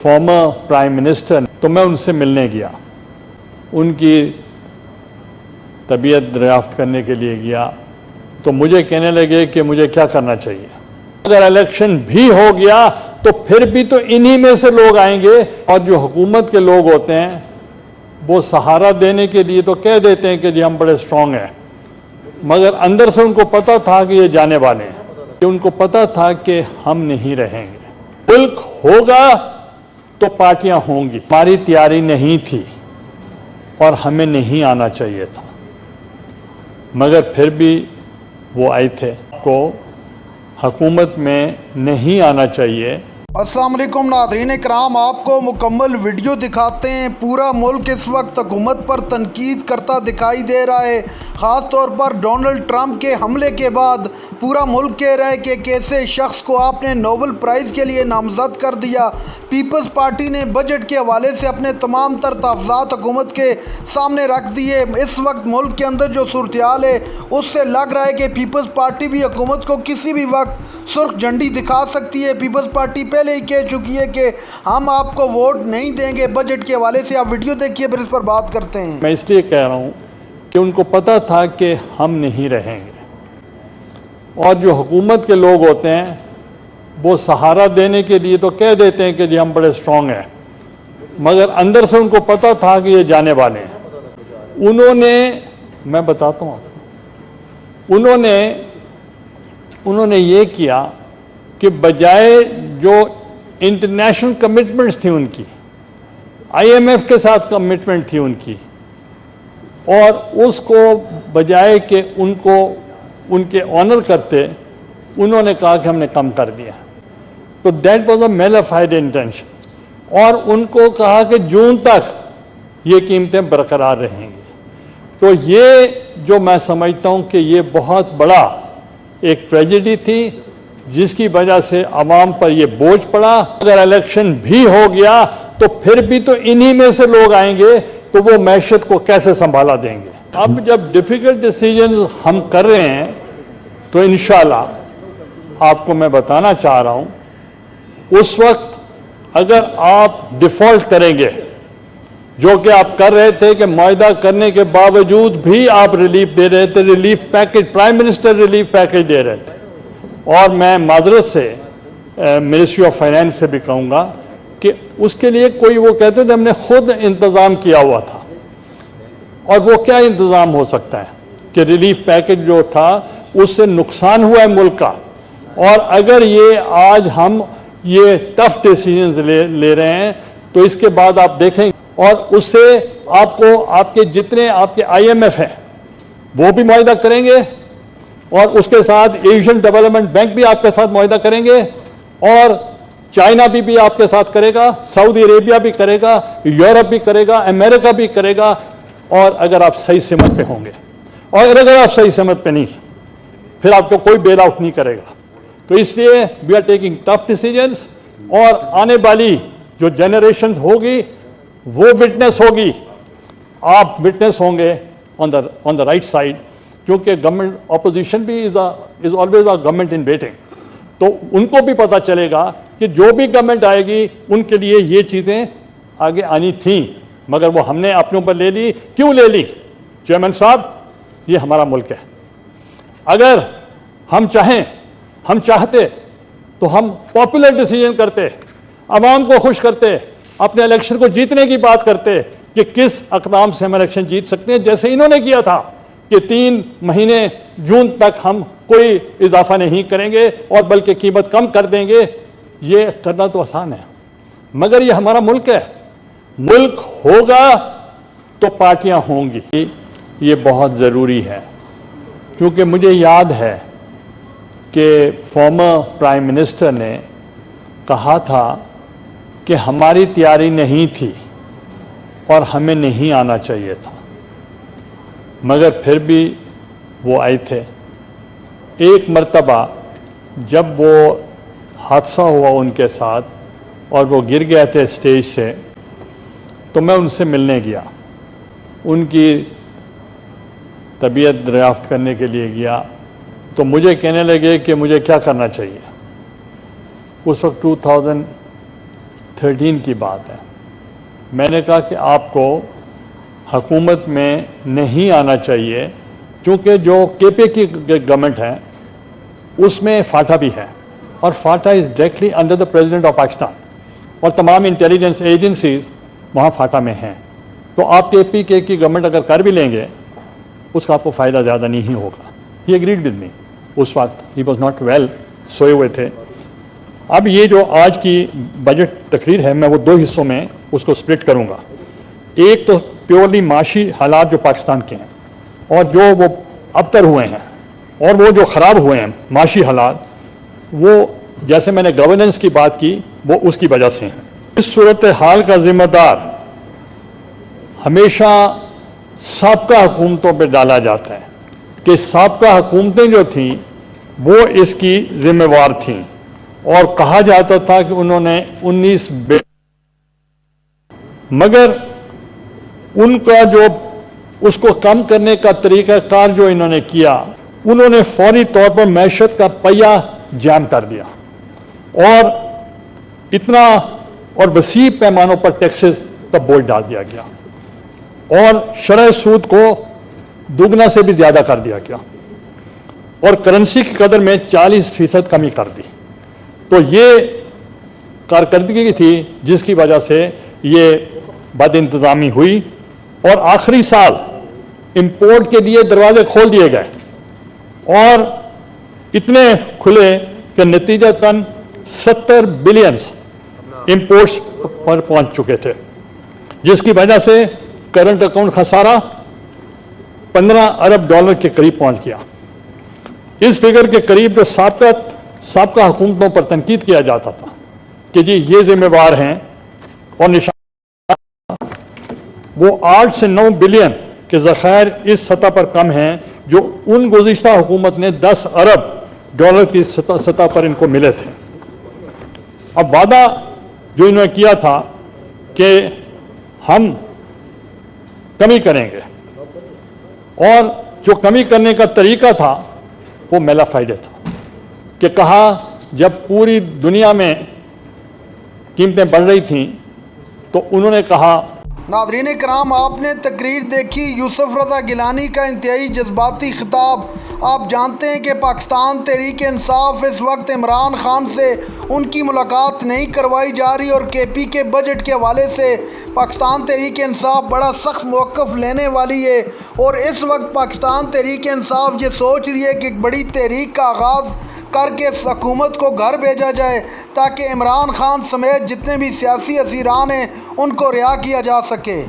Former prime minister, तो मैं उनसे मिलने गया, उनकी तबीयत दरियाफ्त करने के लिए गया, तो मुझे कहने लगे कि मुझे क्या करना चाहिए। अगर इलेक्शन भी हो गया तो फिर भी तो इन्हीं में से लोग आएंगे, और जो हुकूमत के लोग होते हैं वो सहारा देने के लिए तो कह देते हैं कि जी हम बड़े स्ट्रांग हैं, मगर अंदर से उनको पता था कि ये जाने वाले हैं, कि उनको पता था कि हम नहीं रहेंगे। मुल्क होगा तो पार्टियां होंगी। हमारी तैयारी नहीं थी और हमें नहीं आना चाहिए था, मगर फिर भी वो आए थे। को हुकूमत में नहीं आना चाहिए। अस्सलाम वालेकुम नाज़रीन इकराम, आपको मुकम्मल वीडियो दिखाते हैं। पूरा मुल्क इस वक्त हुकूमत पर तनकीद करता दिखाई दे रहा है। ख़ास तौर पर डोनाल्ड ट्रंप के हमले के बाद पूरा मुल्क कह रहा है कि कैसे शख्स को आपने नोबेल प्राइज़ के लिए नामज़द कर दिया। पीपल्स पार्टी ने बजट के हवाले से अपने तमाम तर तहफ़्ज़ात हुकूमत के सामने रख दिए। इस वक्त मुल्क के अंदर जो सूरत-ए-हाल है उससे लग रहा है कि पीपल्स पार्टी भी हुकूमत को किसी भी वक्त सुर्ख झंडी दिखा सकती है। पीपल्स पार्टी पहले ही कह चुकी है कि हम आपको वोट नहीं देंगे बजट के हवाले से। आप वीडियो देखिए, फिर इस पर बात करते हैं। मैं इसलिए कह रहा हूँ कि उनको पता था कि हम नहीं रहेंगे, और जो हुकूमत के लोग होते हैं वो सहारा देने के लिए तो कह देते हैं कि जी हम बड़े स्ट्रांग हैं, मगर अंदर से उनको पता था कि ये जाने वाले हैं। उन्होंने, मैं बताता हूँ आपको, उन्होंने ये किया कि बजाय जो इंटरनेशनल कमिटमेंट्स थी उनकी, IMF के साथ कमिटमेंट थी उनकी, और उसको बजाय कि उनको उनके ऑनर करते, उन्होंने कहा कि हमने कम कर दिया। तो दैट वाज अ मेलिफाइड इंटेंशन। और उनको कहा कि जून तक ये कीमतें बरकरार रहेंगी। तो ये जो मैं समझता हूँ कि ये बहुत बड़ा एक ट्रेजेडी थी, जिसकी वजह से अवाम पर ये बोझ पड़ा। अगर इलेक्शन भी हो गया तो फिर भी तो इन्हीं में से लोग आएंगे, तो वो मैशत को कैसे संभाला देंगे। अब जब डिफिकल्ट डिसीजंस हम कर रहे हैं तो इंशाल्लाह आपको मैं बताना चाह रहा हूं, उस वक्त अगर आप डिफॉल्ट करेंगे, जो कि आप कर रहे थे कि मुआहदा करने के बावजूद भी आप रिलीफ दे रहे थे, relief package, prime minister relief package दे रहे थे, और मैं माजरत से मिनिस्ट्री ऑफ फाइनेंस से भी कहूँगा कि उसके लिए कोई, वो कहते थे हमने खुद इंतज़ाम किया हुआ था, और वो क्या इंतज़ाम हो सकता है कि रिलीफ पैकेज जो था उससे नुकसान हुआ है मुल्क का। और अगर ये आज हम ये टफ डिसीजंस ले रहे हैं तो इसके बाद आप देखें, और उससे आपको आपके जितने आपके IMF हैं वो भी मुआहदा करेंगे, और उसके साथ एशियन डेवलपमेंट बैंक भी आपके साथ मुआहदा करेंगे, और चाइना भी आपके साथ करेगा, सऊदी अरेबिया भी करेगा, यूरोप भी करेगा, अमेरिका भी करेगा। और अगर आप सही सिमत पे होंगे, और अगर आप सही सिमत पे नहीं, फिर आपको कोई बेल आउट नहीं करेगा। तो इसलिए we are taking tough decisions, और आने वाली जो जनरेशन होगी वो विटनेस होगी, आप विटनेस होंगे ऑन द राइट साइड, क्योंकि गवर्नमेंट ऑपोजिशन भी is always a government in waiting. तो उनको भी पता चलेगा कि जो भी गवर्नमेंट आएगी उनके लिए ये चीज़ें आगे आनी थी, मगर वो हमने अपने ऊपर ले ली। क्यों ले ली? चेयरमैन साहब, ये हमारा मुल्क है। अगर हम चाहते तो हम पॉपुलर डिसीजन करते, आवाम को खुश करते, अपने इलेक्शन को जीतने की बात करते कि किस अक़दाम से हम इलेक्शन जीत सकते हैं, जैसे इन्होंने किया था कि 3 महीने जून तक हम कोई इजाफा नहीं करेंगे और बल्कि कीमत कम कर देंगे। ये करना तो आसान है, मगर ये हमारा मुल्क है। मुल्क होगा तो पार्टियां होंगी। ये बहुत ज़रूरी है, क्योंकि मुझे याद है कि फॉर्मर प्राइम मिनिस्टर ने कहा था कि हमारी तैयारी नहीं थी और हमें नहीं आना चाहिए था, मगर फिर भी वो आए थे। एक मर्तबा जब वो हादसा हुआ उनके साथ और वो गिर गए थे स्टेज से, तो मैं उनसे मिलने गया, उनकी तबीयत दरियाफ्त करने के लिए गया, तो मुझे कहने लगे कि मुझे क्या करना चाहिए। उस वक्त 2013 کی بات ہے. میں نے کہا کہ آپ کو حکومت میں نہیں آنا چاہیے چونکہ جو کے پی کی گورنمنٹ ہے اس میں فاٹا بھی ہے اور FATA is directly under the president of Pakistan اور تمام انٹیلیجنس ایجنسیز وہاں فاٹا میں ہیں. تو آپ کے پی کے کی گورنمنٹ اگر کر بھی لیں گے اس کا آپ کو فائدہ زیادہ نہیں ہوگا. ہی ایگریڈ ود می. اس وقت ہی واز ناٹ ویل، سوئے ہوئے تھے. اب یہ جو آج کی بجٹ تقریر ہے میں وہ دو حصوں میں اس کو سپلٹ کروں گا. ایک تو پیورلی معاشی حالات جو پاکستان کے ہیں اور جو وہ ابتر ہوئے ہیں اور وہ جو خراب ہوئے ہیں معاشی حالات، وہ جیسے میں نے گورننس کی بات کی وہ اس کی وجہ سے ہیں. اس صورتحال کا ذمہ دار ہمیشہ سابقہ حکومتوں پہ ڈالا جاتا ہے کہ سابقہ حکومتیں جو تھیں وہ اس کی ذمہ وار تھیں اور کہا جاتا تھا کہ انہوں نے 19 مگر ان کا جو اس کو کم کرنے کا طریقہ کار جو انہوں نے کیا، انہوں نے فوری طور پر معیشت کا پہیہ جام کر دیا اور اتنا اور وسیع پیمانوں پر ٹیکسز کا بوجھ ڈال دیا گیا اور شرح سود کو دوگنا سے بھی زیادہ کر دیا گیا اور کرنسی کی قدر میں 40% کمی کر دی. تو یہ کارکردگی تھی جس کی وجہ سے یہ بد انتظامی ہوئی اور آخری سال امپورٹ کے لیے دروازے کھول دیے گئے اور اتنے کھلے کہ نتیجتاً 70 بلینز امپورٹس پر پہنچ چکے تھے جس کی وجہ سے کرنٹ اکاؤنٹ خسارہ 15 ارب ڈالر کے قریب پہنچ گیا. اس فگر کے قریب جو سابقہ حکومتوں پر تنقید کیا جاتا تھا کہ جی یہ ذمہ وار ہیں اور نشان وہ 8 سے 9 بلین کے ذخائر اس سطح پر کم ہیں جو ان گزشتہ حکومت نے 10 ارب ڈالر کی سطح پر ان کو ملے تھے. اب وعدہ جو انہوں نے کیا تھا کہ ہم کمی کریں گے اور جو کمی کرنے کا طریقہ تھا وہ میلا فائدے تھا کہ کہا جب پوری دنیا میں قیمتیں بڑھ رہی تھیں تو انہوں نے کہا. ناظرین کرام، آپ نے تقریر دیکھی یوسف رضا گیلانی کا انتہائی جذباتی خطاب. آپ جانتے ہیں کہ پاکستان تحریک انصاف اس وقت عمران خان سے ان کی ملاقات نہیں کروائی جا رہی اور کے پی کے بجٹ کے حوالے سے پاکستان تحریک انصاف بڑا سخت موقف لینے والی ہے اور اس وقت پاکستان تحریک انصاف یہ سوچ رہی ہے کہ ایک بڑی تحریک کا آغاز کر کے اس حکومت کو گھر بھیجا جائے تاکہ عمران خان سمیت جتنے بھی سیاسی اسیران ہیں ان کو رہا کیا جا سکے.